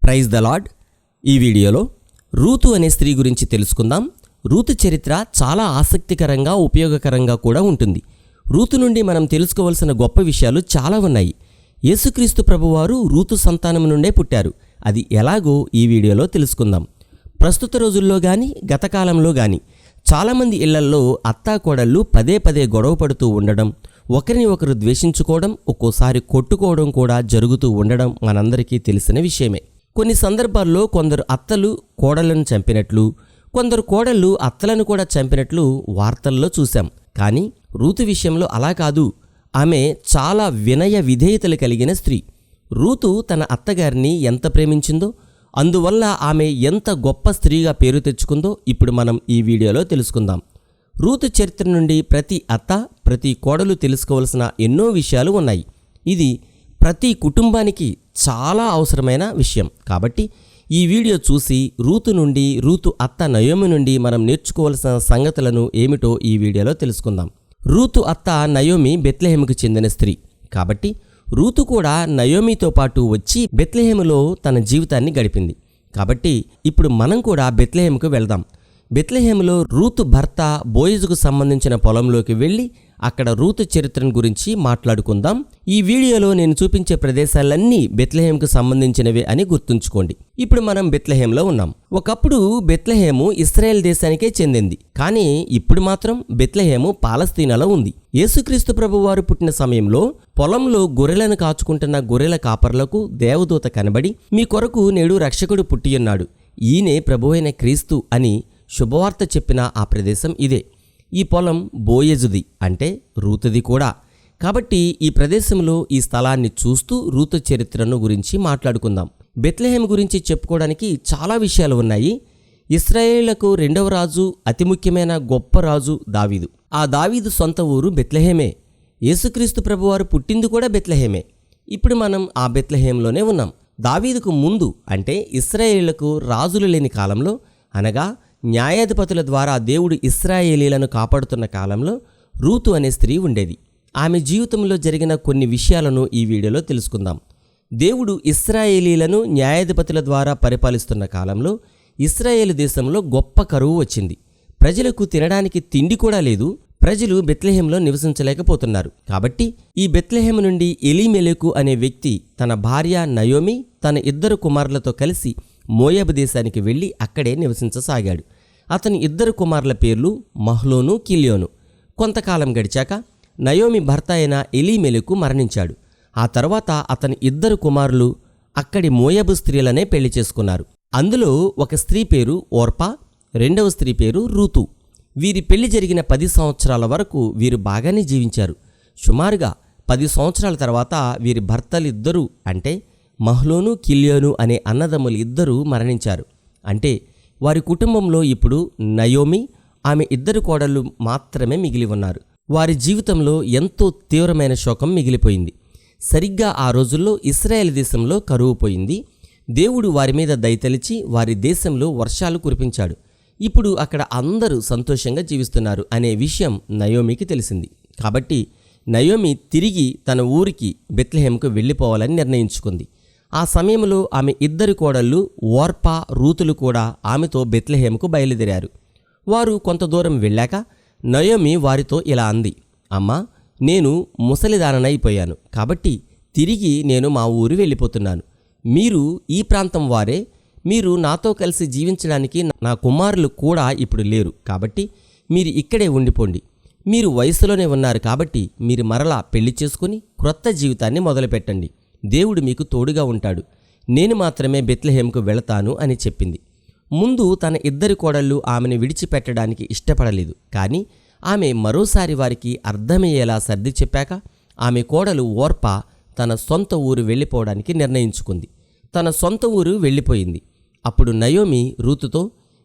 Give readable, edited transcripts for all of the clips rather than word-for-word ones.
Praise the lord. ఈ వీడియోలో Ruth అనే స్త్రీ గురించి తెలుసుకుందాం. రూతు చరిత్ర చాలా ఆసక్తికరంగా ఉపయోగకరంగా కూడా ఉంటుంది. రూతు నుండి మనం తెలుసుకోవాల్సిన గొప్ప విషయాలు చాలా ఉన్నాయి. యేసుక్రీస్తు ప్రభువారు రూతు సంతానం నుండే పుట్టారు. అది ఎలాగో ఈ వీడియోలో తెలుసుకుందాం. ప్రస్తుత రోజుల్లో కానీ గతకాలంలో కానీ చాలామంది ఇళ్లల్లో అత్తాకోడళ్ళు పదే పదే గొడవ పడుతూ ఉండడం, ఒకరిని ఒకరు ద్వేషించుకోవడం, ఒక్కోసారి కొట్టుకోవడం కూడా జరుగుతూ ఉండడం మనందరికీ తెలిసిన విషయమే. కొన్ని సందర్భాల్లో కొందరు అత్తలు కోడళ్లను చంపినట్లు, కొందరు కోడళ్ళు అత్తలను కూడా చంపినట్లు వార్తల్లో చూశాం. కానీ రూతు విషయంలో అలా కాదు. ఆమె చాలా వినయ విధేయతలు కలిగిన స్త్రీ. రూతు తన అత్తగారిని ఎంత ప్రేమించిందో, అందువల్ల ఆమె ఎంత గొప్ప స్త్రీగా పేరు తెచ్చుకుందో ఇప్పుడు మనం ఈ వీడియోలో తెలుసుకుందాం. రూతు చరిత్ర నుండి ప్రతి అత్త, ప్రతి కోడలు తెలుసుకోవాల్సిన ఎన్నో విషయాలు ఉన్నాయి. ఇది ప్రతి కుటుంబానికి చాలా అవసరమైన విషయం. కాబట్టి ఈ వీడియో చూసి రూతు అత్త నయోమి నుండి మనం నేర్చుకోవాల్సిన సంగతులను ఏమిటో ఈ వీడియోలో తెలుసుకుందాం. రూతు అత్త నయోమి బెత్లెహేముకు చెందిన స్త్రీ. కాబట్టి రూతు కూడా నయోమితో పాటు వచ్చి బెత్లెహేములో తన జీవితాన్ని గడిపింది. కాబట్టి ఇప్పుడు మనం కూడా బెత్లెహేముకు వెళ్దాం. బెత్లెహేములో రూతు భర్త బోయజుకు సంబంధించిన పొలంలోకి వెళ్ళి అక్కడ రూతు చరిత్రను గురించి మాట్లాడుకుందాం. ఈ వీడియోలో నేను చూపించే ప్రదేశాలన్నీ బెత్లెహేముకు సంబంధించినవే అని గుర్తుంచుకోండి. ఇప్పుడు మనం బెత్లెహేంలో ఉన్నాం. ఒకప్పుడు బెత్లెహేము ఇశ్రాయేల్ దేశానికే చెందింది. కానీ ఇప్పుడు మాత్రం బెత్లెహేము పాలస్తీనాలో ఉంది. యేసుక్రీస్తు ప్రభువారు పుట్టిన సమయంలో పొలంలో గొర్రెలను కాచుకుంటున్న గొర్రెల కాపర్లకు దేవదూత కనబడి, మీ కొరకు నేడు రక్షకుడు పుట్టియున్నాడు, ఈయనే ప్రభువైన క్రీస్తు అని శుభవార్త చెప్పిన ఆ ప్రదేశం ఇదే. ఈ పొలం బోయజుది, అంటే రూతుది కూడా. కాబట్టి ఈ ప్రదేశంలో ఈ స్థలాన్ని చూస్తూ రూతు చరిత్రను గురించి మాట్లాడుకుందాం. బెత్లెహేం గురించి చెప్పుకోవడానికి చాలా విషయాలు ఉన్నాయి. ఇశ్రాయేలులకు రెండవ రాజు, అతి ముఖ్యమైన గొప్ప రాజు దావీదు. ఆ దావీదు సొంత ఊరు బెత్లెహేమే. యేసుక్రీస్తు ప్రభువారు పుట్టింది కూడా బెత్లెహేమే. ఇప్పుడు మనం ఆ బెత్లెహేంలోనే ఉన్నాం. దావీదుకు ముందు, అంటే ఇశ్రాయేలులకు రాజులు లేని కాలంలో, అనగా న్యాయాధిపతుల ద్వారా దేవుడు ఇశ్రాయేలీలను కాపాడుతున్న కాలంలో రూతు అనే స్త్రీ ఉండేది. ఆమె జీవితంలో జరిగిన కొన్ని విషయాలను ఈ వీడియోలో తెలుసుకుందాం. దేవుడు ఇశ్రాయేలీలను న్యాయాధిపతుల ద్వారా పరిపాలిస్తున్న కాలంలో ఇశ్రాయేలు దేశంలో గొప్ప కరువు వచ్చింది. ప్రజలకు తినడానికి తిండి కూడా లేదు. ప్రజలు బెత్లెహేంలో నివసించలేకపోతున్నారు. కాబట్టి ఈ బెత్లెహేం నుండి ఎలీమెలెకు అనే వ్యక్తి తన భార్య నయోమి, తన 2 కుమారులతో కలిసి మోయాబు దేశానికి వెళ్ళి అక్కడే నివసించసాగాడు. అతని 2 కుమారుల పేర్లు మహ్లోను, కిల్యోను. కొంతకాలం గడిచాక నయోమి భర్త అయిన ఎలీమెలెకు మరణించాడు. ఆ తర్వాత అతని 2 కుమారులు అక్కడి మోయాబు స్త్రీలనే పెళ్లి చేసుకున్నారు. అందులో ఒక స్త్రీ పేరు ఓర్పా, రెండవ స్త్రీ పేరు రూతు. వీరి పెళ్లి జరిగిన 10 సంవత్సరాల వరకు వీరు బాగానే జీవించారు. సుమారుగా 10 సంవత్సరాల తర్వాత వీరి భర్తలిద్దరూ, అంటే మహ్లోను, కిల్యోను అనే అన్నదమ్ములు 2 మరణించారు. అంటే వారి కుటుంబంలో ఇప్పుడు నయోమి, ఆమె 2 కోడళ్ళు మాత్రమే మిగిలి ఉన్నారు. వారి జీవితంలో ఎంతో తీవ్రమైన శోకం మిగిలిపోయింది. సరిగ్గా ఆ రోజుల్లో ఇశ్రాయేల్ దేశంలో కరువు పోయింది. దేవుడు వారి మీద దయతలిచి వారి దేశంలో వర్షాలు కురిపించాడు. ఇప్పుడు అక్కడ అందరూ సంతోషంగా జీవిస్తున్నారు అనే విషయం నయోమికి తెలిసింది. కాబట్టి నయోమి తిరిగి తన ఊరికి బెత్లెహేంకు వెళ్ళిపోవాలని నిర్ణయించుకుంది. ఆ సమయంలో ఆమె 2 కోడళ్ళు ఓర్పా, రూతులు కూడా ఆమెతో బెత్లెహేంకు బయలుదేరారు. వారు కొంత దూరం వెళ్ళాక నయోమి వారితో ఇలా అంది, అమ్మా, నేను ముసలిదాననైపోయాను. కాబట్టి తిరిగి నేను మా ఊరు వెళ్ళిపోతున్నాను. మీరు ఈ ప్రాంతం వారే. మీరు నాతో కలిసి జీవించడానికి నా కుమారులు కూడా ఇప్పుడు లేరు. కాబట్టి మీరు ఇక్కడే ఉండిపోండి. మీరు వయసులోనే ఉన్నారు కాబట్టి మీరు మరలా పెళ్లి చేసుకుని క్రొత్త జీవితాన్ని మొదలుపెట్టండి. దేవుడు మీకు తోడుగా ఉంటాడు. నేను మాత్రమే బెత్లెహేంకు వెళతాను అని చెప్పింది. ముందు తన 2 కోడళ్ళు ఆమెను విడిచిపెట్టడానికి ఇష్టపడలేదు. కానీ ఆమె మరోసారి వారికి అర్థమయ్యేలా సర్ది చెప్పాక ఆమె కోడలు ఓర్పా తన సొంత ఊరు వెళ్ళిపోవడానికి నిర్ణయించుకుంది. తన సొంత ఊరు వెళ్ళిపోయింది. అప్పుడు నయోమి రూతుతో,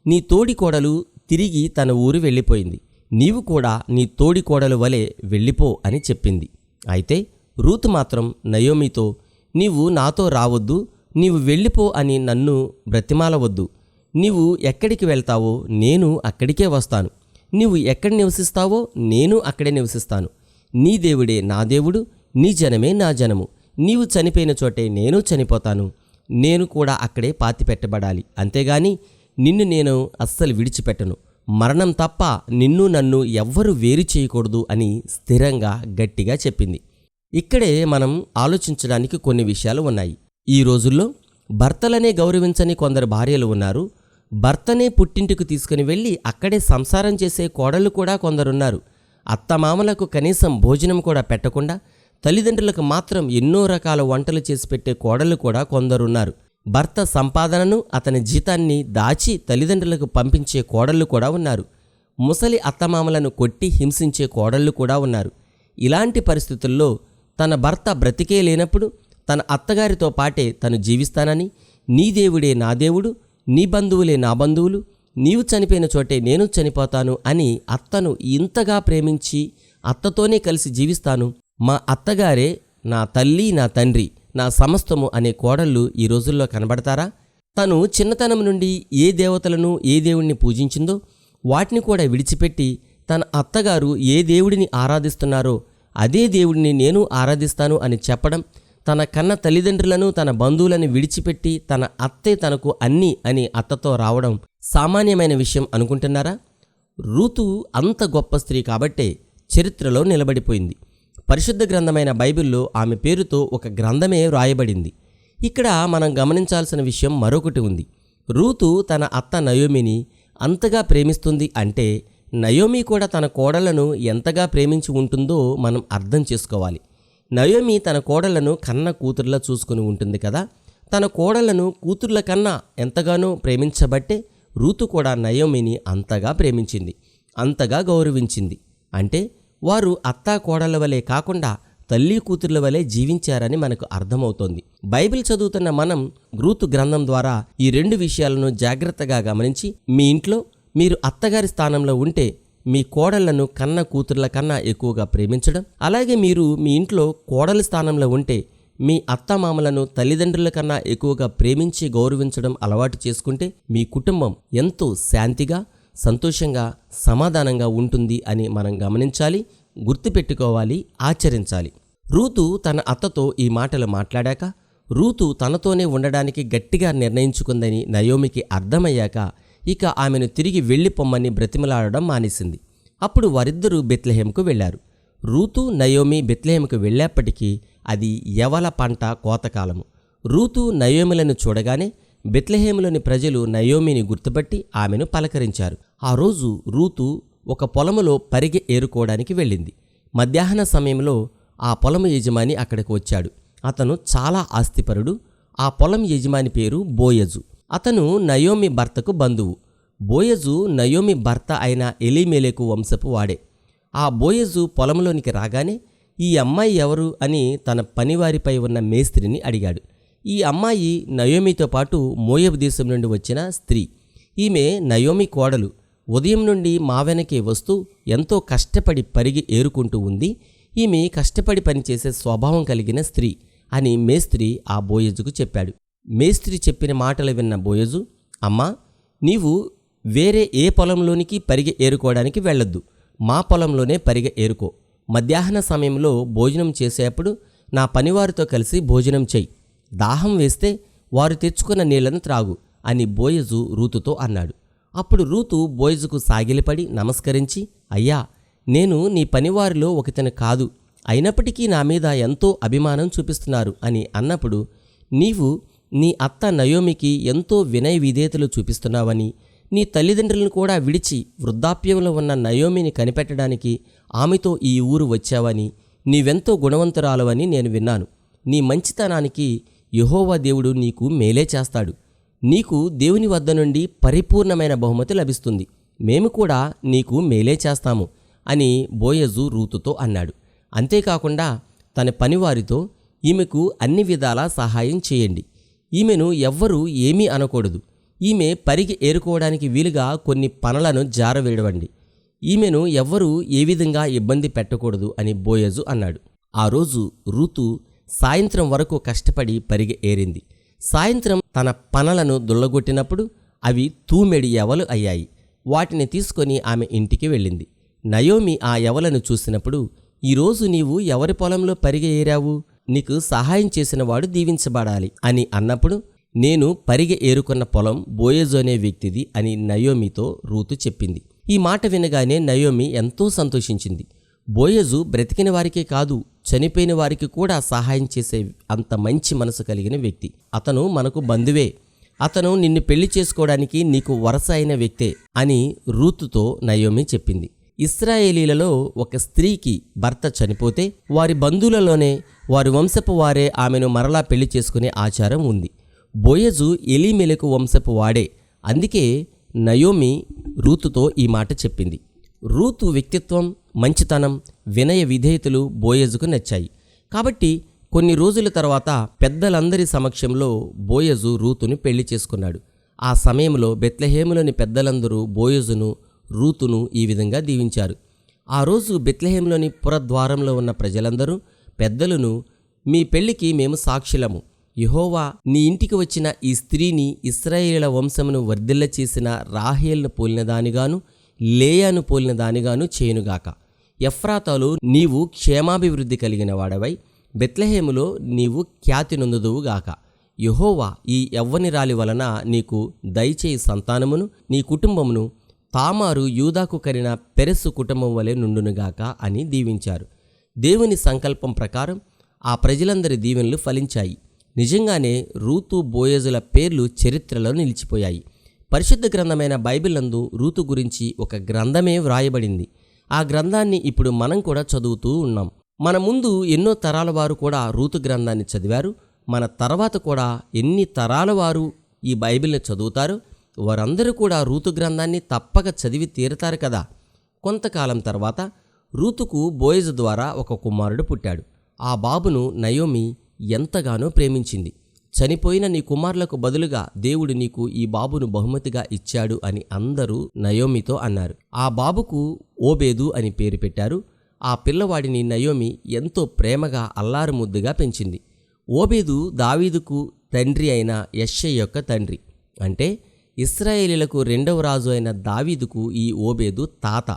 నీ తోడి కోడలు తిరిగి తన ఊరు వెళ్ళిపోయింది. నీవు కూడా నీ తోడి కోడలు వలె వెళ్ళిపో అని చెప్పింది. అయితే రూతు మాత్రం నయోమితో, నీవు నాతో రావద్దు, నీవు వెళ్ళిపో అని నన్ను బ్రతిమాలవద్దు. నీవు ఎక్కడికి వెళ్తావో నేను అక్కడికే వస్తాను. నీవు ఎక్కడ నివసిస్తావో నేను అక్కడే నివసిస్తాను. నీ దేవుడే నా దేవుడు, నీ జనమే నా జనము. నీవు చనిపోయిన చోటే నేను చనిపోతాను. నేను కూడా అక్కడే పాతిపెట్టబడాలి. అంతేగాని నిన్ను నేను అస్సలు విడిచిపెట్టను. మరణం తప్ప నిన్ను నన్ను ఎవ్వరూ వేరు చేయకూడదు అని స్థిరంగా గట్టిగా చెప్పింది. ఇక్కడే మనం ఆలోచించడానికి కొన్ని విషయాలు ఉన్నాయి. ఈ రోజుల్లో భర్తలనే గౌరవించని కొందరు భార్యలు ఉన్నారు. భర్తనే పుట్టింటికి తీసుకుని వెళ్ళి అక్కడే సంసారం చేసే కోడళ్ళు కూడా కొందరున్నారు. అత్తమామలకు కనీసం భోజనం కూడా పెట్టకుండా తల్లిదండ్రులకు మాత్రం ఎన్నో రకాల వంటలు చేసి పెట్టే కోడళ్ళు కూడా కొందరున్నారు. భర్త సంపాదనను, అతని జీతాన్ని దాచి తల్లిదండ్రులకు పంపించే కోడళ్ళు కూడా ఉన్నారు. ముసలి అత్తమామలను కొట్టి హింసించే కోడళ్ళు కూడా ఉన్నారు. ఇలాంటి పరిస్థితుల్లో తన భర్త బ్రతికే లేనప్పుడు తన అత్తగారితో పాటే తను జీవిస్తానని, నీ దేవుడే నా దేవుడు, నీ బంధువులే నా బంధువులు, నీవు చనిపోయిన చోటే నేను చనిపోతాను అని అత్తను ఇంతగా ప్రేమించి అత్తతోనే కలిసి జీవిస్తాను, మా అత్తగారే నా తల్లి, నా తండ్రి, నా సమస్తము అనే కోడళ్ళు ఈ రోజుల్లో కనబడతారా? తను చిన్నతనం నుండి ఏ దేవతలను, ఏ దేవుణ్ణి పూజించిందో వాటిని కూడా విడిచిపెట్టి తన అత్తగారు ఏ దేవుడిని ఆరాధిస్తున్నారో అదే దేవుడిని నేను ఆరాధిస్తాను అని చెప్పడం, తన కన్న తల్లిదండ్రులను, తన బంధువులను విడిచిపెట్టి తన అత్తే తనకు అన్నీ అని అత్తతో రావడం సామాన్యమైన విషయం అనుకుంటున్నారా? రూతు అంత గొప్ప స్త్రీ కాబట్టే చరిత్రలో నిలబడిపోయింది. పరిశుద్ధ గ్రంథమైన బైబిల్లో ఆమె పేరుతో ఒక గ్రంథమే వ్రాయబడింది. ఇక్కడ మనం గమనించాల్సిన విషయం మరొకటి ఉంది. రూతు తన అత్త నయోమిని అంతగా ప్రేమిస్తుంది అంటే నయోమి కూడా తన కోడళ్లను ఎంతగా ప్రేమించి ఉంటుందో మనం అర్థం చేసుకోవాలి. నయోమి తన కోడళ్లను కన్న కూతుర్లా చూసుకుని ఉంటుంది కదా. తన కోడళ్లను కూతుర్ల కన్నా ఎంతగానో ప్రేమించబట్టే రూతు కూడా నయోమిని అంతగా ప్రేమించింది, అంతగా గౌరవించింది. అంటే వారు అత్తా కోడళ్ల వలె కాకుండా తల్లి కూతుర్ల వలె జీవించారని మనకు అర్థమవుతోంది. బైబిల్ చదువుతున్న మనం రూతు గ్రంథం ద్వారా ఈ రెండు విషయాలను జాగ్రత్తగా గమనించి మీ ఇంట్లో మీరు అత్తగారి స్థానంలో ఉంటే మీ కోడళ్లను కన్న కూతుర్ల కన్నా ఎక్కువగా ప్రేమించడం, అలాగే మీరు మీ ఇంట్లో కోడలి స్థానంలో ఉంటే మీ అత్తమామలను తల్లిదండ్రుల కన్నా ఎక్కువగా ప్రేమించి గౌరవించడం అలవాటు చేసుకుంటే మీ కుటుంబం ఎంతో శాంతిగా, సంతోషంగా, సమాధానంగా ఉంటుంది అని మనం గమనించాలి, గుర్తుపెట్టుకోవాలి, ఆచరించాలి. రూతు తన అత్తతో ఈ మాటలు మాట్లాడాక రూతు తనతోనే ఉండడానికి గట్టిగా నిర్ణయించుకుందని నయోమికి అర్థమయ్యాక ఇక ఆమెను తిరిగి వెళ్ళిపోమ్మని బ్రతిమలాడడం మానేసింది. అప్పుడు వారిద్దరూ బెత్లెహేముకు వెళ్లారు. రూతు, నయోమి బెత్లెహేముకు వెళ్ళేప్పటికీ అది యవల పంట కోతకాలము. రూతు నయోమిలను చూడగానే బెత్లెహేములోని ప్రజలు నయోమిని గుర్తుపట్టి ఆమెను పలకరించారు. ఆ రోజు రూతు ఒక పొలములో పరిగె ఏరుకోవడానికి వెళ్ళింది. మధ్యాహ్న సమయంలో ఆ పొలము యజమాని అక్కడికి వచ్చాడు. అతను చాలా ఆస్తిపరుడు. ఆ పొలం యజమాని పేరు బోయజు. అతను నయోమి భర్తకు బంధువు. బోయజు నయోమి భర్త అయిన ఎలీమెలెకు వంశపు వాడే. ఆ బోయజు పొలంలోనికి రాగానే ఈ అమ్మాయి ఎవరు అని తన పనివారిపై ఉన్న మేస్త్రిని అడిగాడు. ఈ అమ్మాయి నయోమితో పాటు మోయాబు దేశం నుండి వచ్చిన స్త్రీ. ఈమె నయోమి కోడలు. ఉదయం నుండి మా వెనకే వస్తూ ఎంతో కష్టపడి పరిగి ఏరుకుంటూ ఉంది. ఈమె కష్టపడి పనిచేసే స్వభావం కలిగిన స్త్రీ అని మేస్త్రి ఆ బోయజుకు చెప్పాడు. మేస్త్రి చెప్పిన మాటలు విన్న బోయజు, అమ్మా, నీవు వేరే ఏ పొలంలోనికి పరిగె ఏరుకోవడానికి వెళ్ళొద్దు, మా పొలంలోనే పరిగె ఏరుకో. మధ్యాహ్న సమయంలో భోజనం చేసేప్పుడు నా పనివారితో కలిసి భోజనం చెయ్యి. దాహం వేస్తే వారు తెచ్చుకున్న నీళ్లను త్రాగు అని బోయజు రూతుతో అన్నాడు. అప్పుడు రూతు బోయజుకు సాగిలపడి నమస్కరించి, అయ్యా, నేను నీ పనివారిలో ఒకతను కాదు, అయినప్పటికీ నా మీద ఎంతో అభిమానం చూపిస్తున్నారు అని అన్నప్పుడు, నీవు నీ అత్త నయోమికి ఎంతో వినయ విధేయతలు చూపిస్తున్నావని, నీ తల్లిదండ్రులను కూడా విడిచి వృద్ధాప్యంలో ఉన్న నయోమిని కనిపెట్టడానికి ఆమెతో ఈ ఊరు వచ్చావని, నీవెంతో గుణవంతురాలవని నేను విన్నాను. నీ మంచితనానికి యెహోవా దేవుడు నీకు మేలే చేస్తాడు. నీకు దేవుని వద్ద నుండి పరిపూర్ణమైన బహుమతి లభిస్తుంది. మేము కూడా నీకు మేలే చేస్తాము అని బోయజు రూతుతో అన్నాడు. అంతేకాకుండా తన పనివారితో, ఈమెకు అన్ని విధాలా సహాయం చేయండి. ఈమెను ఎవ్వరూ ఏమీ అనకూడదు. ఈమె పరిగి ఏరుకోవడానికి వీలుగా కొన్ని పనలను జారవేయవండి. ఈమెను ఎవ్వరూ ఏ విధంగా ఇబ్బంది పెట్టకూడదు అని బోయజు అన్నాడు. ఆ రోజు రూతు సాయంత్రం వరకు కష్టపడి పరిగె ఏరింది. సాయంత్రం తన పనలను దుల్లగొట్టినప్పుడు అవి తూమెడి యవలు అయ్యాయి. వాటిని తీసుకొని ఆమె ఇంటికి వెళ్ళింది. నయోమి ఆ యవలను చూసినప్పుడు, ఈరోజు నీవు ఎవరి పొలంలో పరిగె ఏరావు? నీకు సహాయం చేసిన వాడు దీవించబడాలి అని అన్నప్పుడు, నేను పరిగె ఏరుకున్న పొలం బోయజు అనే వ్యక్తిది అని నయోమితో రూతు చెప్పింది. ఈ మాట వినగానే నయోమి ఎంతో సంతోషించింది. బోయజు బ్రతికిన వారికే కాదు, చనిపోయిన వారికి కూడా సహాయం చేసే అంత మంచి మనసు కలిగిన వ్యక్తి. అతను మనకు బంధువే, అతను నిన్ను పెళ్లి చేసుకోవడానికి నీకు వరస అయిన వ్యక్తే అని రూతుతో నయోమి చెప్పింది. ఇశ్రాయేలీలలో ఒక స్త్రీకి భర్త చనిపోతే వారి బంధువులలోనే వారి వంశపు వారే ఆమెను మరలా పెళ్లి చేసుకునే ఆచారం ఉంది. బోయజు ఎలీమెలెకు వంశపు వాడే. అందుకే నయోమి రూతుతో ఈ మాట చెప్పింది. రూతు వ్యక్తిత్వం, మంచితనం, వినయ విధేయతలు బోయజుకు నచ్చాయి. కాబట్టి కొన్ని రోజుల తర్వాత పెద్దలందరి సమక్షంలో బోయజు రూతుని పెళ్లి చేసుకున్నాడు. ఆ సమయంలో బెత్లెహేములోని పెద్దలందరూ బోయజును రూతును ఈ విధంగా దీవించారు. ఆ రోజు బెత్లెహేములోని పురద్వారంలో ఉన్న ప్రజలందరూ పెద్దలను, మీ పెళ్లికి మేము సాక్షులము. యెహోవా నీ ఇంటికి వచ్చిన ఈ స్త్రీని ఇశ్రాయేలీయుల వంశమును వర్ధిల్ల చేసిన రాహేలును పోలిన దానిగాను లేయాను పోలిన దానిగాను చేయునుగాక. ఎఫ్రాతాలో నీవు క్షేమాభివృద్ధి కలిగిన వాడవై బెత్లెహేములో నీవు ఖ్యాతి నొందుదువుగాక. యెహోవా ఈ యవ్వనిరాలి వలన నీకు దయచేయి సంతానమును నీ కుటుంబమును తామారు యూదాకు కరిన పెరెస్సు కుటుంబం వలె నుండునుగాక అని దీవించారు. దేవుని సంకల్పం ప్రకారం ఆ ప్రజలందరి దీవెనలు ఫలించాయి. నిజంగానే రూతు బోయజుల పేర్లు చరిత్రలో నిలిచిపోయాయి. పరిశుద్ధ గ్రంథమైన బైబిల్ నందు రూతు గురించి ఒక గ్రంథమే వ్రాయబడింది. ఆ గ్రంథాన్ని ఇప్పుడు మనం కూడా చదువుతూ ఉన్నాం. మన ముందు ఎన్నో తరాల వారు కూడా రూతు గ్రంథాన్ని చదివారు. మన తర్వాత కూడా ఎన్ని తరాల వారు ఈ బైబిల్ని చదువుతారు, వారందరూ కూడా రూతు గ్రంథాన్ని తప్పక చదివి తీరుతారు కదా. కొంతకాలం తర్వాత రూతుకు బోయజు ద్వారా ఒక కుమారుడు పుట్టాడు. ఆ బాబును నయోమి ఎంతగానో ప్రేమించింది. చనిపోయిన నీ కుమారులకు బదులుగా దేవుడు నీకు ఈ బాబును బహుమతిగా ఇచ్చాడు అని అందరూ నయోమితో అన్నారు. ఆ బాబుకు ఓబేదు అని పేరు పెట్టారు. ఆ పిల్లవాడిని నయోమి ఎంతో ప్రేమగా అల్లారు ముద్దుగా పెంచింది. ఓబేదు దావీదుకు తండ్రి అయిన యెష్షై యొక్క తండ్రి. అంటే ఇశ్రాయేలీలకు రెండవ రాజు అయిన దావీదుకు ఈ ఓబేదు తాత.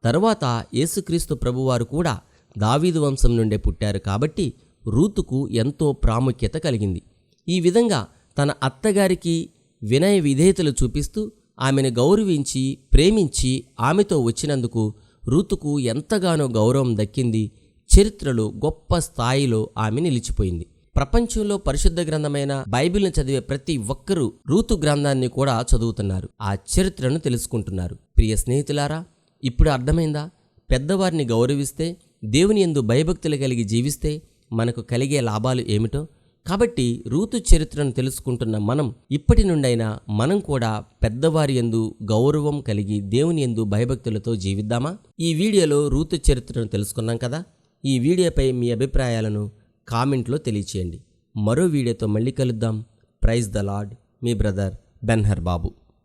తరువాత యేసుక్రీస్తు ప్రభువారు కూడా దావీదు వంశం నుండే పుట్టారు. కాబట్టి రూతుకు ఎంతో ప్రాముఖ్యత కలిగింది. ఈ విధంగా తన అత్తగారికి వినయ విధేయతలు చూపిస్తూ ఆమెను గౌరవించి ప్రేమించి ఆమెతో వచ్చినందుకు రూతుకు ఎంతగానో గౌరవం దక్కింది. చరిత్రలో గొప్ప స్థాయిలో ఆమె నిలిచిపోయింది. ప్రపంచంలో పరిశుద్ధ గ్రంథమైన బైబిల్ను చదివే ప్రతి ఒక్కరూ రూతు గ్రంథాన్ని కూడా చదువుతున్నారు, ఆ చరిత్రను తెలుసుకుంటున్నారు. ప్రియ స్నేహితులారా, ఇప్పుడు అర్థమైందా? పెద్దవారిని గౌరవిస్తే, దేవుని యందు భయభక్తులు కలిగి జీవిస్తే మనకు కలిగే లాభాలు ఏమిటో. కాబట్టి రూతు చరిత్రను తెలుసుకుంటున్న మనం ఇప్పటి నుండైనా మనం కూడా పెద్దవారి యందు గౌరవం కలిగి దేవుని యందు భయభక్తులతో జీవిద్దామా? ఈ వీడియోలో రూతు చరిత్రను తెలుసుకున్నాం కదా. ఈ వీడియోపై మీ అభిప్రాయాలను కామెంట్లో తెలియచేయండి. మరో వీడియోతో మళ్ళీ కలుద్దాం. Praise the Lord. మీ బ్రదర్ బెన్హర్ బాబు.